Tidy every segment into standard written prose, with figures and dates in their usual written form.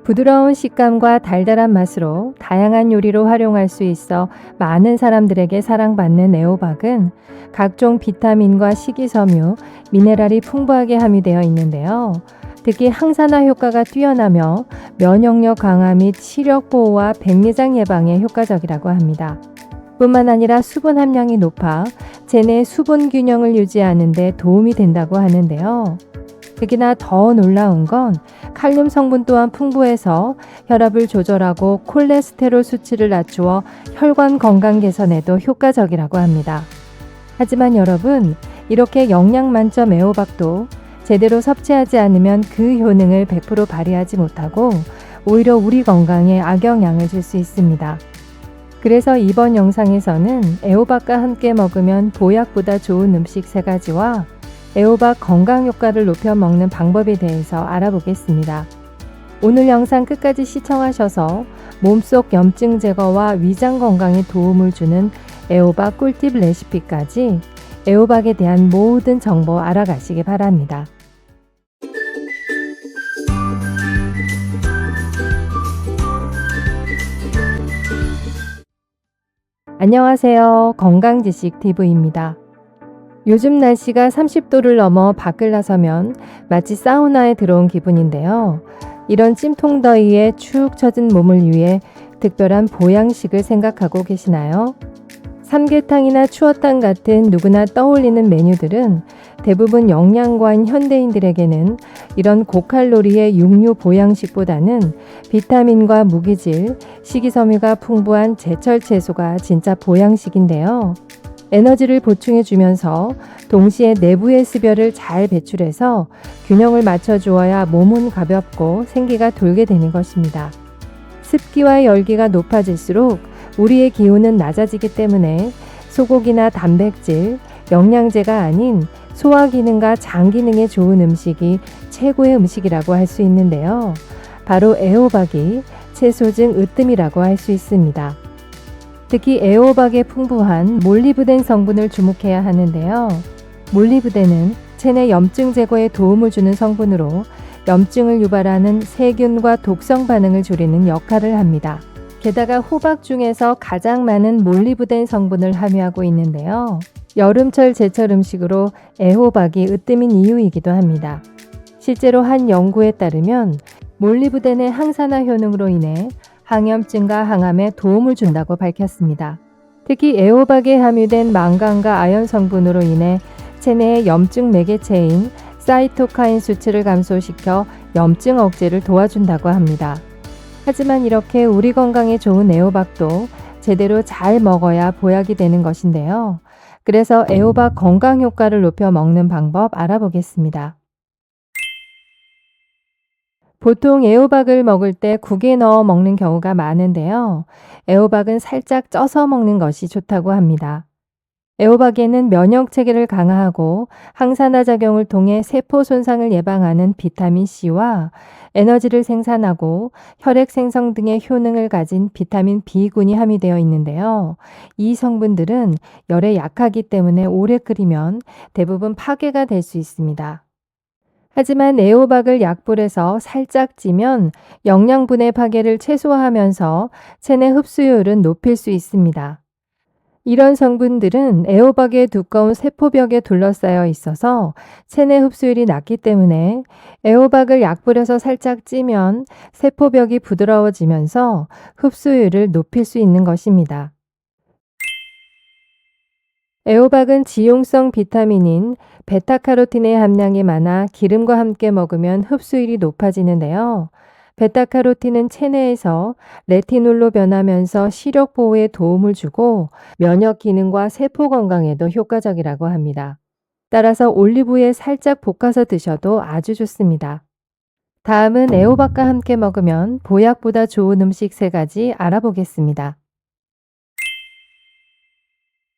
부드러운 식감과 달달한 맛으로 다양한 요리로 활용할 수 있어 많은 사람들에게 사랑받는 애호박은 각종 비타민과 식이섬유, 미네랄이 풍부하게 함유되어 있는데요. 특히 항산화 효과가 뛰어나며 면역력 강화 및 시력 보호와 백내장 예방에 효과적이라고 합니다. 뿐만 아니라 수분 함량이 높아 체내 수분 균형을 유지하는 데 도움이 된다고 하는데요. 특히나 더 놀라운 건 칼륨 성분 또한 풍부해서 혈압을 조절하고 콜레스테롤 수치를 낮추어 혈관 건강 개선에도 효과적이라고 합니다. 하지만 여러분, 이렇게 영양 만점 애호박도 제대로 섭취하지 않으면 그 효능을 100% 발휘하지 못하고 오히려 우리 건강에 악영향을 줄 수 있습니다. 그래서 이번 영상에서는 애호박과 함께 먹으면 보약보다 좋은 음식 3가지와 애호박 건강 효과를 높여 먹는 방법에 대해서 알아보겠습니다. 오늘 영상 끝까지 시청하셔서 몸속 염증 제거와 위장 건강에 도움을 주는 애호박 꿀팁 레시피까지 애호박에 대한 모든 정보 알아가시기 바랍니다. 안녕하세요. 건강지식TV입니다. 요즘 날씨가 30도를 넘어 밖을 나서면 마치 사우나에 들어온 기분인데요. 이런 찜통더위에 축 처진 몸을 위해 특별한 보양식을 생각하고 계시나요? 삼계탕이나 추어탕 같은 누구나 떠올리는 메뉴들은 대부분 영양관 현대인들에게는 이런 고칼로리의 육류 보양식보다는 비타민과 무기질, 식이섬유가 풍부한 제철 채소가 진짜 보양식인데요. 에너지를 보충해 주면서 동시에 내부의 습열을 잘 배출해서 균형을 맞춰 주어야 몸은 가볍고 생기가 돌게 되는 것입니다. 습기와 열기가 높아질수록 우리의 기온은 낮아지기 때문에 소고기나 단백질, 영양제가 아닌 소화 기능과 장 기능에 좋은 음식이 최고의 음식이라고 할 수 있는데요. 바로 애호박이 채소 중 으뜸이라고 할 수 있습니다. 특히 애호박의 풍부한 몰리브덴 성분을 주목해야 하는데요. 몰리브덴은 체내 염증 제거에 도움을 주는 성분으로 염증을 유발하는 세균과 독성 반응을 줄이는 역할을 합니다. 게다가 호박 중에서 가장 많은 몰리브덴 성분을 함유하고 있는데요. 여름철 제철 음식으로 애호박이 으뜸인 이유이기도 합니다. 실제로 한 연구에 따르면 몰리브덴의 항산화 효능으로 인해 항염증과 항암에 도움을 준다고 밝혔습니다. 특히 애호박에 함유된 망간과 아연 성분으로 인해 체내의 염증 매개체인 사이토카인 수치를 감소시켜 염증 억제를 도와준다고 합니다. 하지만 이렇게 우리 건강에 좋은 애호박도 제대로 잘 먹어야 보약이 되는 것인데요. 그래서 애호박 건강 효과를 높여 먹는 방법 알아보겠습니다. 보통 애호박을 먹을 때 국에 넣어 먹는 경우가 많은데요. 애호박은 살짝 쪄서 먹는 것이 좋다고 합니다. 애호박에는 면역 체계를 강화하고 항산화 작용을 통해 세포 손상을 예방하는 비타민 C와 에너지를 생산하고 혈액 생성 등의 효능을 가진 비타민 B군이 함유되어 있는데요. 이 성분들은 열에 약하기 때문에 오래 끓이면 대부분 파괴가 될 수 있습니다. 하지만 애호박을 약불에서 살짝 찌면 영양분의 파괴를 최소화하면서 체내 흡수율은 높일 수 있습니다. 이런 성분들은 애호박의 두꺼운 세포벽에 둘러싸여 있어서 체내 흡수율이 낮기 때문에 애호박을 약불에서 살짝 찌면 세포벽이 부드러워지면서 흡수율을 높일 수 있는 것입니다. 애호박은 지용성 비타민인 베타카로틴의 함량이 많아 기름과 함께 먹으면 흡수율이 높아지는데요. 베타카로틴은 체내에서 레티놀로 변하면서 시력 보호에 도움을 주고 면역 기능과 세포 건강에도 효과적이라고 합니다. 따라서 올리브유에 살짝 볶아서 드셔도 아주 좋습니다. 다음은 애호박과 함께 먹으면 보약보다 좋은 음식 3가지 알아보겠습니다.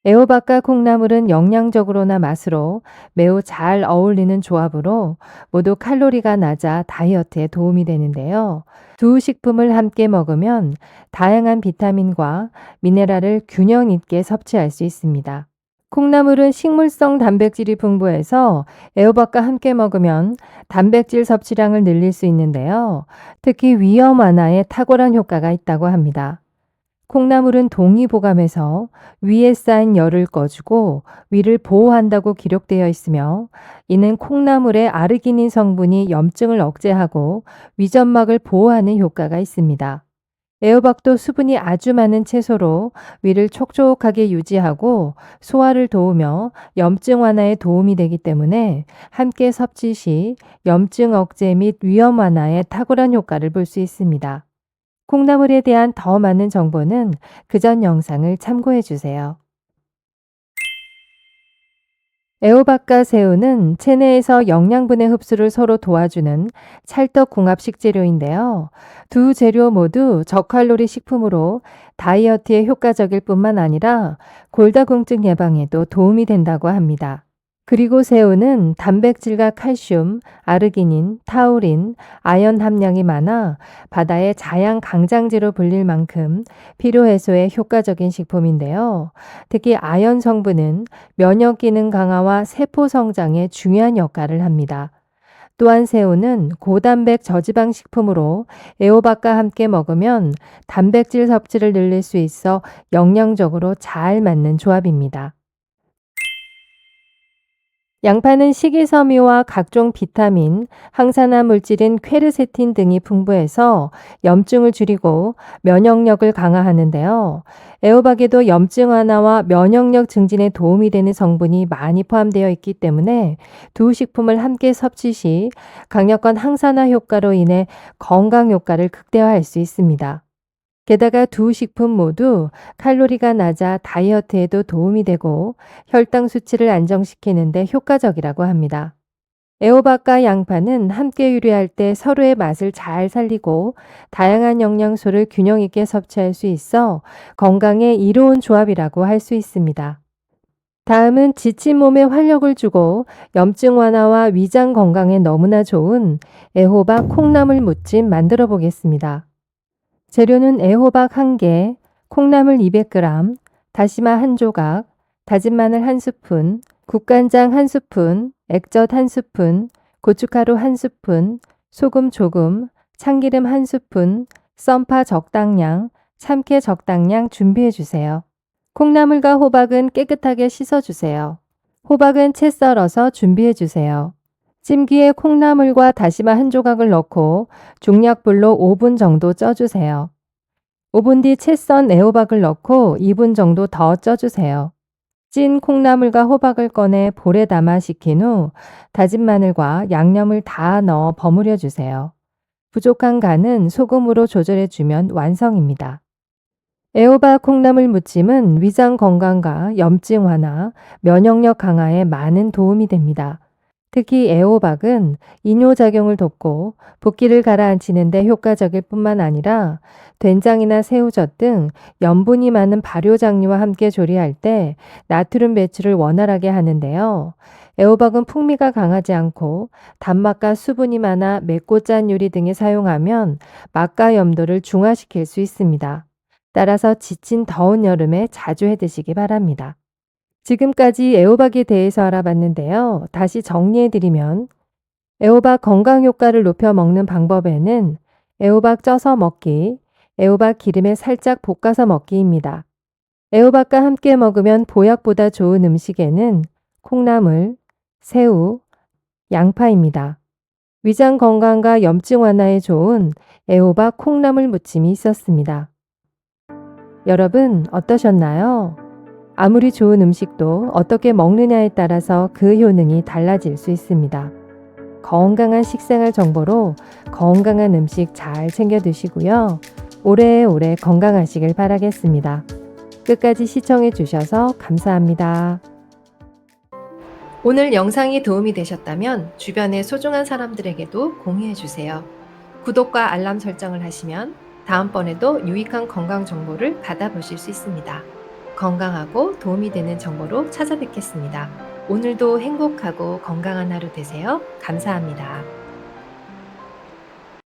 애호박과 콩나물은 영양적으로나 맛으로 매우 잘 어울리는 조합으로 모두 칼로리가 낮아 다이어트에 도움이 되는데요. 두 식품을 함께 먹으면 다양한 비타민과 미네랄을 균형 있게 섭취할 수 있습니다. 콩나물은 식물성 단백질이 풍부해서 애호박과 함께 먹으면 단백질 섭취량을 늘릴 수 있는데요. 특히 위염 완화에 탁월한 효과가 있다고 합니다. 콩나물은 동의보감에서 위에 쌓인 열을 꺼주고 위를 보호한다고 기록되어 있으며, 이는 콩나물의 아르기닌 성분이 염증을 억제하고 위점막을 보호하는 효과가 있습니다. 애호박도 수분이 아주 많은 채소로 위를 촉촉하게 유지하고 소화를 도우며 염증 완화에 도움이 되기 때문에 함께 섭취 시 염증 억제 및 위염 완화에 탁월한 효과를 볼 수 있습니다. 콩나물에 대한 더 많은 정보는 그전 영상을 참고해 주세요. 애호박과 새우는 체내에서 영양분의 흡수를 서로 도와주는 찰떡궁합 식재료인데요. 두 재료 모두 저칼로리 식품으로 다이어트에 효과적일 뿐만 아니라 골다공증 예방에도 도움이 된다고 합니다. 그리고 새우는 단백질과 칼슘, 아르기닌, 타우린, 아연 함량이 많아 바다의 자양 강장제로 불릴 만큼 피로 해소에 효과적인 식품인데요. 특히 아연 성분은 면역 기능 강화와 세포 성장에 중요한 역할을 합니다. 또한 새우는 고단백 저지방 식품으로 애호박과 함께 먹으면 단백질 섭취를 늘릴 수 있어 영양적으로 잘 맞는 조합입니다. 양파는 식이섬유와 각종 비타민, 항산화 물질인 퀘르세틴 등이 풍부해서 염증을 줄이고 면역력을 강화하는데요. 애호박에도 염증 완화와 면역력 증진에 도움이 되는 성분이 많이 포함되어 있기 때문에 두 식품을 함께 섭취 시 강력한 항산화 효과로 인해 건강 효과를 극대화할 수 있습니다. 게다가 두 식품 모두 칼로리가 낮아 다이어트에도 도움이 되고 혈당 수치를 안정시키는 데 효과적이라고 합니다. 애호박과 양파는 함께 요리할 때 서로의 맛을 잘 살리고 다양한 영양소를 균형 있게 섭취할 수 있어 건강에 이로운 조합이라고 할 수 있습니다. 다음은 지친 몸에 활력을 주고 염증 완화와 위장 건강에 너무나 좋은 애호박 콩나물 무침 만들어 보겠습니다. 재료는 애호박 1개, 콩나물 200g, 다시마 1조각, 다진 마늘 1스푼, 국간장 1스푼, 액젓 1스푼, 고춧가루 1스푼, 소금 조금, 참기름 1스푼, 썬파 적당량, 참깨 적당량 준비해 주세요. 콩나물과 호박은 깨끗하게 씻어 주세요. 호박은 채 썰어서 준비해 주세요. 찜기에 콩나물과 다시마 1조각을 넣고 중약불로 5분 정도 쪄주세요. 5분 뒤 채 썬 애호박을 넣고 2분 정도 더 쪄주세요. 찐 콩나물과 호박을 꺼내 볼에 담아 식힌 후 다진 마늘과 양념을 다 넣어 버무려 주세요. 부족한 간은 소금으로 조절해 주면 완성입니다. 애호박 콩나물 무침은 위장 건강과 염증 완화, 면역력 강화에 많은 도움이 됩니다. 특히 애호박은 이뇨작용을 돕고 붓기를 가라앉히는 데 효과적일 뿐만 아니라 된장이나 새우젓 등 염분이 많은 발효장류와 함께 조리할 때 나트륨 배출을 원활하게 하는데요. 애호박은 풍미가 강하지 않고 단맛과 수분이 많아 맵고 짠 요리 등에 사용하면 맛과 염도를 중화시킬 수 있습니다. 따라서 지친 더운 여름에 자주 해 드시기 바랍니다. 지금까지 애호박에 대해서 알아봤는데요. 다시 정리해드리면 애호박 건강 효과를 높여 먹는 방법에는 애호박 쪄서 먹기, 애호박 기름에 살짝 볶아서 먹기입니다. 애호박과 함께 먹으면 보약보다 좋은 음식에는 콩나물, 새우, 양파입니다. 위장 건강과 염증 완화에 좋은 애호박 콩나물 무침이 있었습니다. 여러분 어떠셨나요? 아무리 좋은 음식도 어떻게 먹느냐에 따라서 그 효능이 달라질 수 있습니다. 건강한 식생활 정보로 건강한 음식 잘 챙겨 드시고요. 오래오래 건강하시길 바라겠습니다. 끝까지 시청해 주셔서 감사합니다. 오늘 영상이 도움이 되셨다면 주변의 소중한 사람들에게도 공유해 주세요. 구독과 알람 설정을 하시면 다음번에도 유익한 건강 정보를 받아보실 수 있습니다. 건강하고 도움이 되는 정보로 찾아뵙겠습니다. 오늘도 행복하고 건강한 하루 되세요. 감사합니다.